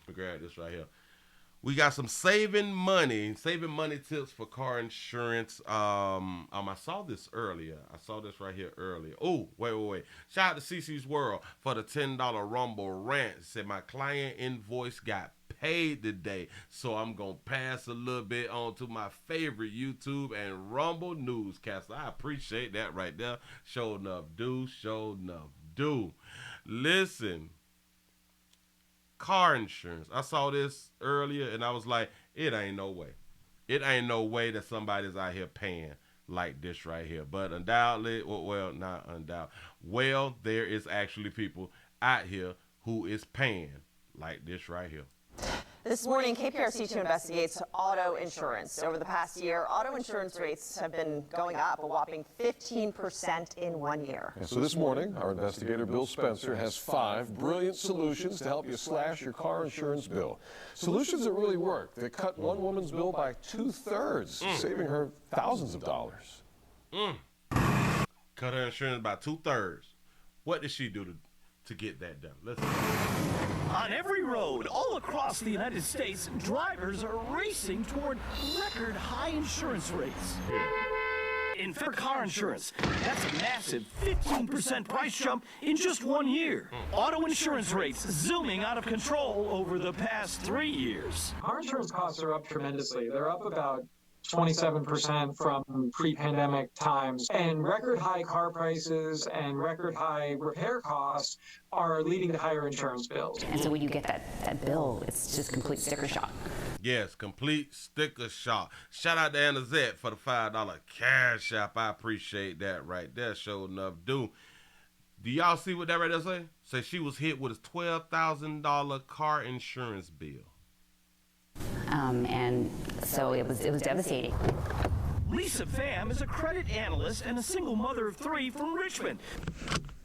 Let me grab this right here. We got some saving money tips for car insurance. I saw this earlier. I saw this right here earlier. Oh, wait. Shout out to CC's World for the $10 Rumble rant. Said my client invoice got paid today, so I'm gonna pass a little bit on to my favorite YouTube and Rumble newscaster. I appreciate that right there. Show enough do. Listen. Car insurance. I saw this earlier and I was like, it ain't no way. It ain't no way that somebody's out here paying like this right here. But undoubtedly, well, not undoubtedly. Well, there is actually people out here who is paying like this right here. This morning, KPRC2 investigates auto insurance. Over the past year, auto insurance rates have been going up a whopping 15% in 1 year. And so this morning, our investigator Bill Spencer has 5 brilliant solutions to help you slash your car insurance bill. Solutions that really work, that cut one woman's bill by 2/3, saving her thousands of dollars. Cut her insurance by 2/3. What did she do to get that done? Let's see. On every road all across the United States, drivers are racing toward record high insurance rates. In for car insurance, that's a massive 15% price jump in just 1 year. Auto insurance rates zooming out of control over the past 3 years. Car insurance costs are up tremendously. They're up about 27% from pre-pandemic times, and record high car prices and record high repair costs are leading to higher insurance bills. And so when you get that bill, it's just complete sticker shock. Yes, complete sticker shock. Shout out to Anna Zette for the $5 cash app. I appreciate that right there. Sure enough, do y'all see what that right there say? Say she was hit with a $12,000 car insurance bill. And so it was devastating. Lisa Pham is a credit analyst and a single mother of 3 from Richmond,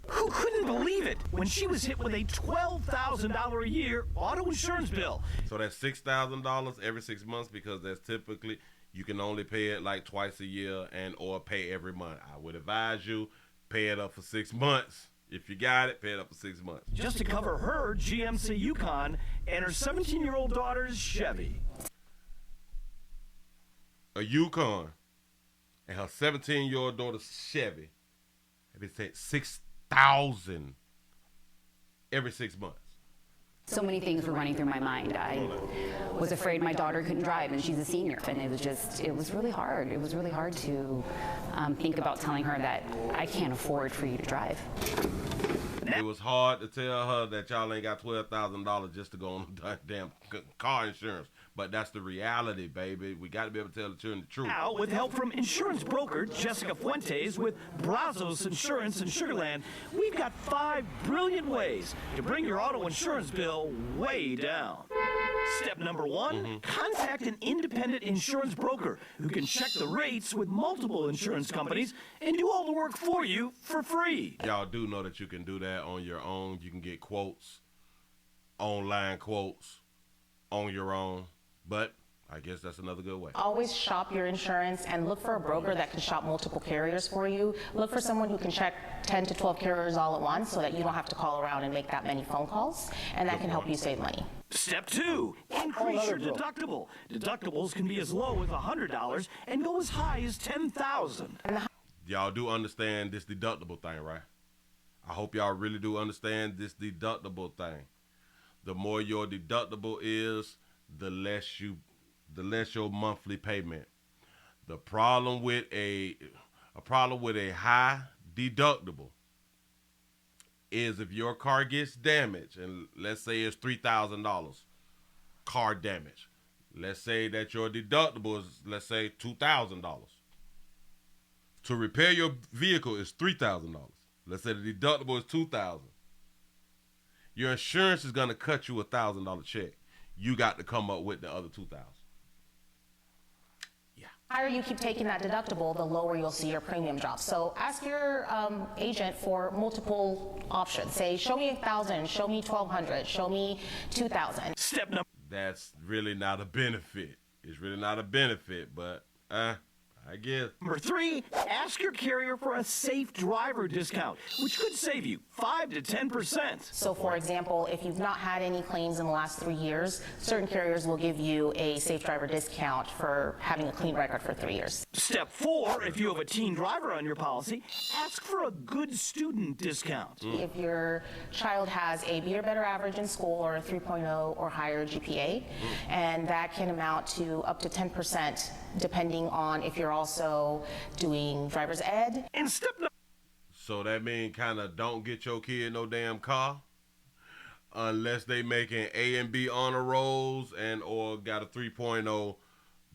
who couldn't believe it when she was hit with a $12,000 a year auto insurance bill. So that's $6,000 every 6 months, because that's typically, you can only pay it like twice a year and or pay every month. I would advise you, pay it up for 6 months. If you got it, pay it up for 6 months. Just to cover her GMC Yukon and her 17-year-old daughter's Chevy. A Yukon and her 17-year-old daughter's Chevy. And they said $6,000 every 6 months. So many things were running through my mind. I was afraid my daughter couldn't drive, and she's a senior. And it was really hard. It was really hard to think about telling her that I can't afford for you to drive. It was hard to tell her that y'all ain't got $12,000 just to go on damn car insurance. But that's the reality, baby. We got to be able to tell the children the truth. Now, with help from insurance broker Jessica Fuentes with Brazos Insurance in Sugar Land, we've got 5 brilliant ways to bring your auto insurance bill way down. Step number 1, contact an independent insurance broker who can check the rates with multiple insurance companies and do all the work for you for free. Y'all do know that you can do that on your own. You can get quotes, online quotes, on your own. But I guess that's another good way. Always shop your insurance and look for a broker that can shop multiple carriers for you. Look for someone who can check 10 to 12 carriers all at once so that you don't have to call around and make that many phone calls, and that can help you save money. Step 2, increase your deductible. Deductibles can be as low as $100 and go as high as $10,000. Y'all do understand this deductible thing, right? I hope y'all really do understand this deductible thing. The more your deductible is, the less your monthly payment. The problem with a high deductible is if your car gets damaged, and let's say it's $3,000 car damage. Let's say that your deductible is, let's say, $2,000. To repair your vehicle is $3,000. Let's say the deductible is $2,000. Your insurance is gonna cut you $1,000 check. You got to come up with the other $2,000. Yeah. The higher you keep taking that deductible, the lower you'll see your premium drop. So ask your agent for multiple options. Say, show me $1,000, show me $1,200, show me $2,000. Step number. That's really not a benefit. It's really not a benefit, but I I guess. Number 3, ask your carrier for a safe driver discount, which could save you 5 to 10%. So for example, if you've not had any claims in the last 3 years, certain carriers will give you a safe driver discount for having a clean record for 3 years. Step 4, if you have a teen driver on your policy, ask for a good student discount. If your child has a B or better average in school or a 3.0 or higher GPA, and that can amount to up to 10% depending on if you're also doing driver's ed. And step So that means kind of don't get your kid no damn car unless they making A and B honor rolls and or got a 3.0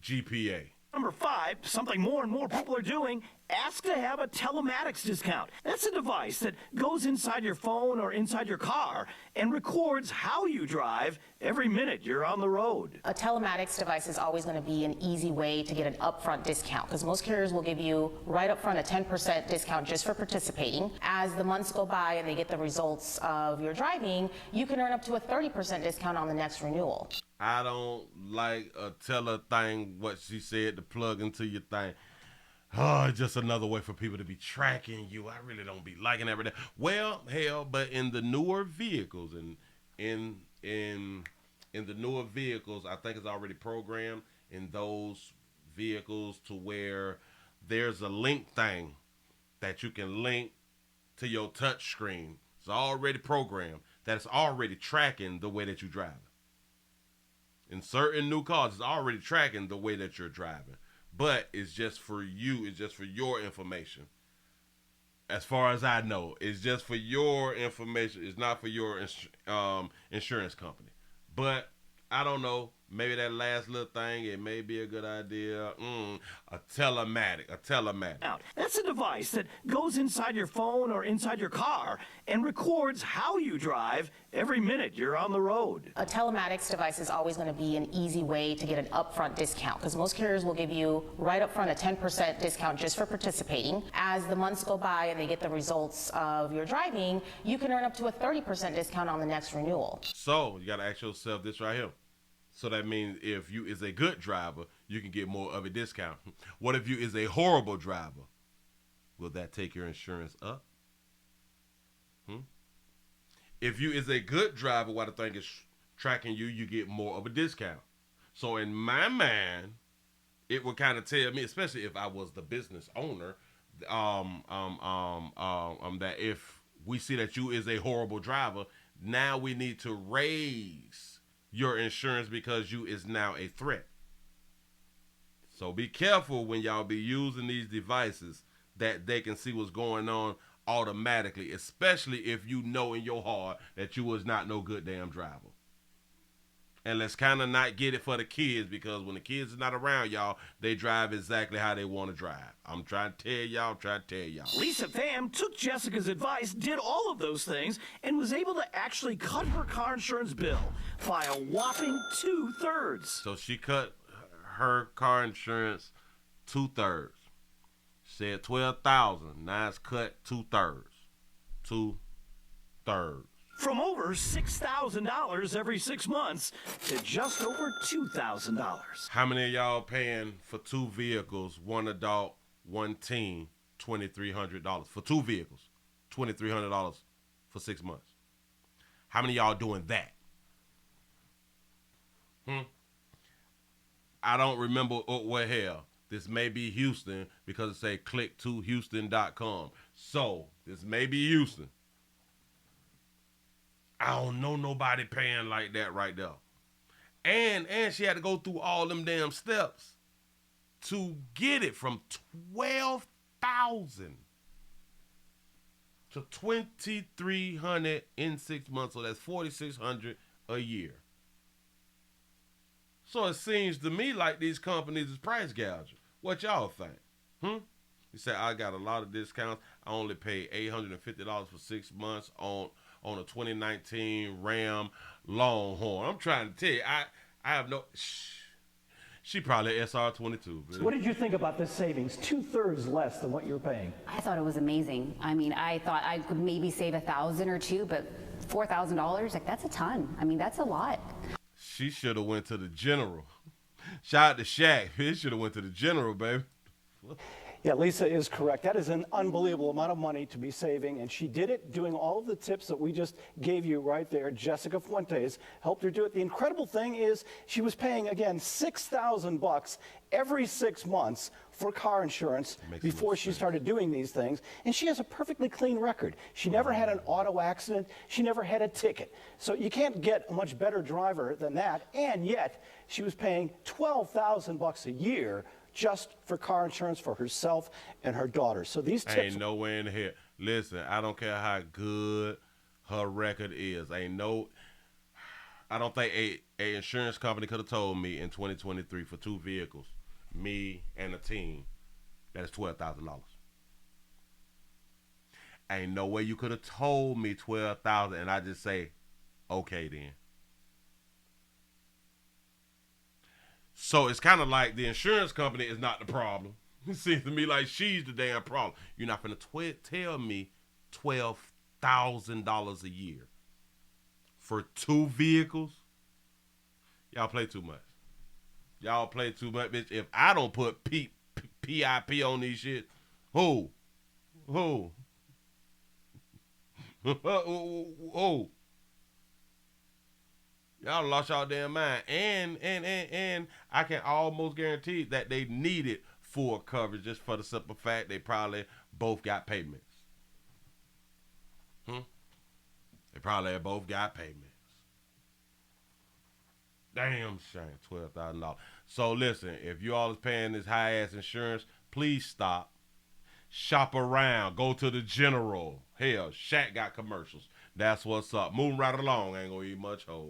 GPA. Number 5, something more and more people are doing, ask to have a telematics discount. That's a device that goes inside your phone or inside your car and records how you drive every minute you're on the road. A telematics device is always going to be an easy way to get an upfront discount because most carriers will give you right up front a 10% discount just for participating. As the months go by and they get the results of your driving, you can earn up to a 30% discount on the next renewal. I don't like a teller thing, what she said, to plug into your thing. Oh, it's just another way for people to be tracking you. I really don't be liking everything. Well, hell, but in the newer vehicles and in the newer vehicles, I think it's already programmed in those vehicles to where there's a link thing that you can link to your touch screen. It's already programmed that it's already tracking the way that you drive. In certain new cars, it's already tracking the way that you're driving. But it's just for you. It's just for your information. As far as I know, it's just for your information. It's not for your insurance company. But I don't know. Maybe that last little thing, it may be a good idea. A telematic. That's a device that goes inside your phone or inside your car and records how you drive every minute you're on the road. A telematics device is always going to be an easy way to get an upfront discount because most carriers will give you right up front a 10% discount just for participating. As the months go by and they get the results of your driving, you can earn up to a 30% discount on the next renewal. So you got to ask yourself this right here. So that means if you is a good driver, you can get more of a discount. What if you is a horrible driver? Will that take your insurance up? If you is a good driver, while the thing is tracking you, you get more of a discount. So in my mind, it would kind of tell me, especially if I was the business owner, that if we see that you is a horrible driver, now we need to raise your insurance because you is now a threat. So be careful when y'all be using these devices that they can see what's going on automatically, especially if you know in your heart that you was not no good damn driver. And let's kind of not get it for the kids because when the kids are not around y'all, they drive exactly how they want to drive. I'm trying to tell y'all. Lisa Pham took Jessica's advice, did all of those things, and was able to actually cut her car insurance bill by a whopping 2/3. So she cut her car insurance 2/3. Said $12,000. Now it's cut 2/3. 2/3. From over $6,000 every 6 months to just over $2,000. How many of y'all paying for 2 vehicles, 1 adult, 1 teen, $2,300 for 2 vehicles, $2,300 for 6 months? How many of y'all doing that? I don't remember what hell. This may be Houston because it say click to Houston.com. So this may be Houston. I don't know nobody paying like that right there. And she had to go through all them damn steps to get it from $12,000 to $2,300 in 6 months. So that's $4,600 a year. So it seems to me like these companies is price gouging. What y'all think? You say, I got a lot of discounts. I only pay $850 for 6 months on a 2019 Ram Longhorn. I'm trying to tell you, I have no... She probably SR22. So what did you think about this savings? 2/3 less than what you're paying. I thought it was amazing. I mean, I thought I could maybe save $1,000 or $2,000, but $4,000, like that's a ton. I mean, that's a lot. She should have went to the General. Shout out to Shaq. He should have went to the General, baby. Yeah, Lisa is correct. That is an unbelievable amount of money to be saving, and she did it doing all of the tips that we just gave you right there. Jessica Fuentes helped her do it. The incredible thing is she was paying, again, $6,000 every 6 months for car insurance before she started doing these things, and she has a perfectly clean record. She never had an auto accident. She never had a ticket. So you can't get a much better driver than that, and yet she was paying $12,000 a year just for car insurance for herself and her daughter. So these tips ain't nowhere in here. Listen, I don't care how good her record is. I don't think a insurance company could have told me in 2023 for 2 vehicles, me and a team, that is $12,000. Ain't no way you could have told me $12,000 and I just say, okay then. So it's kind of like the insurance company is not the problem. It seems to me like she's the damn problem. You're not going to tell me $12,000 a year for 2 vehicles? Y'all play too much. Y'all play too much, bitch. If I don't put PIP on these shit, who? Who? Y'all lost y'all damn mind. And I can almost guarantee that they needed full coverage just for the simple fact they probably both got payments. They probably both got payments. Damn shame, $12,000. So listen, if you all is paying this high ass insurance, please stop. Shop around. Go to the general. Hell, Shaq got commercials. That's what's up. Moving right along. Ain't gonna eat much hoe.